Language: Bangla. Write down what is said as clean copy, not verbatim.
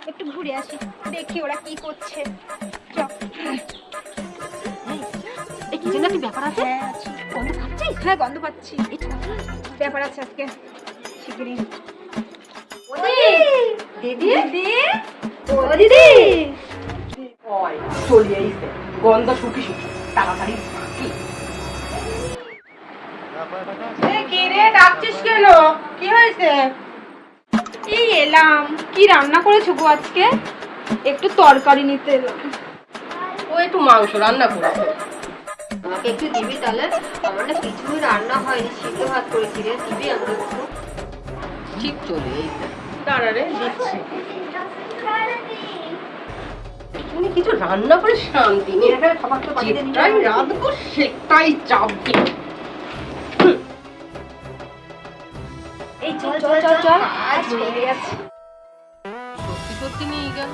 একটু ঘুরে আসি, দেখি ওরা কি করছে। চল। এই কি যেন একটা ব্যাপার আছে। হ্যাঁ আছি। গন্ধ পাচ্ছিস? হ্যাঁ গন্ধ পাচ্ছি, এই চল। ব্যাপার আছে আজকে শিগগিরই। দিদি দিদি, ও দিদি, ওই চলে আইছে গন্ধ শুকি শুকি তাড়াতাড়ি কি কি রে ডাকছিস কেন? কি হয়েছে? এই এলাম। কি রান্না করেছো গো আজকে? একটু তরকারি নিতে এলাম। ও একটু মাংস রান্না করেছে। আমাকে একটু দিবি তাহলে? আমার না কিছুই রান্না হয়নি, সিদ্ধ ভাত করেছি রে, দিবি আমাকে একটু? ঠিক চলে আইছে। দাঁড়া রে দিচ্ছি। তুমি কিছু রান্না করে শান্তি নেই। খাবার তো বাড়িতে নিয়ে যেটাই রাঁধবো সেটাই চাপবে। এই চল চল চল চল, আজ হয়ে গেছে। সত্যি সত্যি নিয়ে গেল।